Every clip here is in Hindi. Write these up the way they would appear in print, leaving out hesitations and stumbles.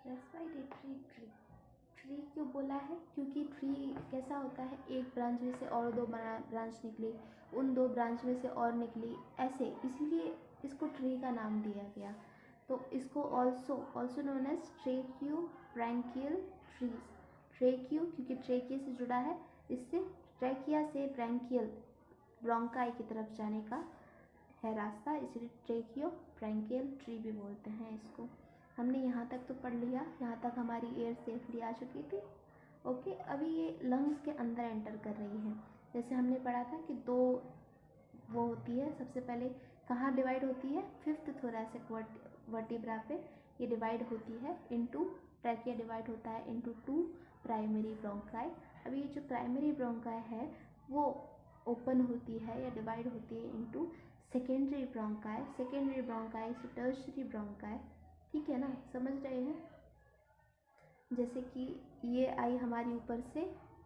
Respiratory tree. ट्री क्यों बोला है? क्योंकि ट्री कैसा होता है, एक ब्रांच में से और दो ब्रांच निकली, उन दो ब्रांच में से और निकली, ऐसे, इसीलिए इसको ट्री का नाम दिया गया। तो इसको also known as tracheo branchial trees. Tracheo क्योंकि ट्रेकिया से जुड़ा है, इससे ट्रेकिया से ब्रैंकियल ब्रोंकाई की तरफ जाने का है रास्ता, इसलिए ट्रेकियो ब्रैंकियल ट्री भी बोलते हैं इसको। हमने यहाँ तक तो पढ़ लिया, यहाँ तक हमारी एयर सेफली आ चुकी थी। ओके, अभी ये लंग्स के अंदर एंटर कर रही है। जैसे हमने पढ़ा था कि दो वो होती है, सबसे पहले कहाँ डिवाइड होती है, फिफ्थ थोरैसिक वर्टिब्रा पे ये डिवाइड होती है इनटू, ट्रैकिया डिवाइड होता है इनटू 2 प्राइमरी ब्रोंकाई। अभी ये जो प्राइमरी ब्रोंकाई है वो ओपन होती है या डिवाइड होती है into secondary bronchi, secondary bronchi से टर्शियरी ब्रोंकाई। ठीक है ना, समझ रहे हैं? जैसे कि ये आई हमारी ऊपर से,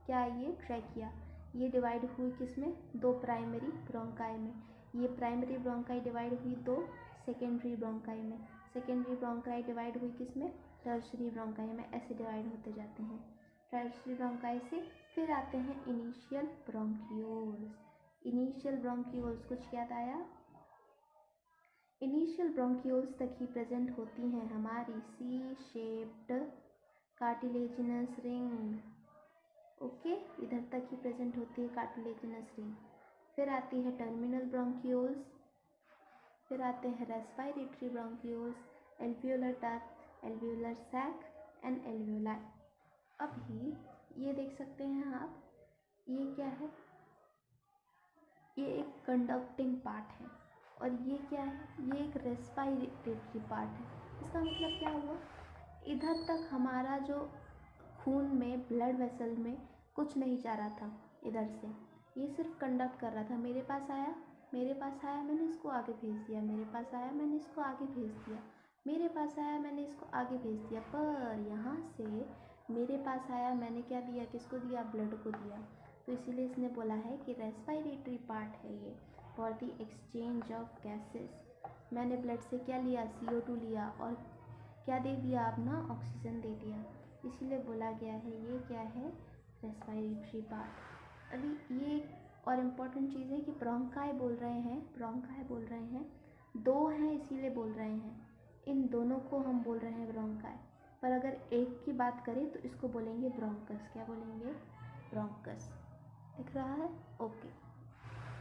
क्या ये ट्रैकिया, ये डिवाइड हुई किस में, दो प्राइमरी ब्रोंकाई में। ये प्राइमरी ब्रोंकाई डिवाइड हुई दो सेकेंडरी ब्रोंकाई में, सेकेंडरी ब्रोंकाई डिवाइड हुई किस में, टर्शियरी ब्रोंकाई में। ऐसे डिवाइड होते जाते हैं। टर्शियरी ब्रोंकाई से फिर आते हैं इनिशियल ब्रोंक्यूल्स। इनिशियल ब्रोंक्यूल्स कुछ याद आया? इनिशियल ब्रोंक्यूल्स तक ही प्रेजेंट होती हैं हमारी C shaped cartilaginous ring. Okay, इधर तक ही प्रेजेंट होती है कार्टिलेजिनस रिंग। फिर आती है टर्मिनल ब्रोंक्यूल्स, फिर आते हैं respiratory bronchioles, alveolar duct, alveolar sac and alveoli. अभी ये देख सकते हैं आप, ये क्या है, ये एक कंडक्टिंग पार्ट है, और ये क्या है, ये एक रेस्पिरेटरी पार्ट है। इसका मतलब क्या हुआ, इधर तक हमारा जो खून में, ब्लड वेसल में कुछ नहीं जा रहा था इधर से, ये सिर्फ कंडक्ट कर रहा था। मेरे पास आया, मैंने इसको आगे भेज दिया, मेरे पास आया, मैंने इसको आगे भेज दिया, मेरे पास आया, मैंने इसको आगे भेज दिया। पर यहाँ से मेरे पास आया, मैंने क्या दिया, किसको दिया, ब्लड को दिया। तो इसीलिए इसने बोला है कि रेस्पिरेटरी पार्ट है ये for the exchange of gases. मैंने ब्लड से क्या लिया, CO2 लिया, और क्या दे दिया, अपना ऑक्सीजन दे दिया, इसीलिए बोला गया है ये क्या है, रेस्पिरेटरी पार्ट। अभी ये और इम्पॉर्टेंट चीज़ है कि ब्रोंकाई बोल रहे हैं, दो हैं इसीलिए बोल रहे हैं, इन दोनों को हम बोल रहे हैं ब्रोंकाई। पर अगर एक की बात करें तो इसको बोलेंगे ब्रोंकस। क्या बोलेंगे, ब्रोंकस। दिख रहा है? ओके।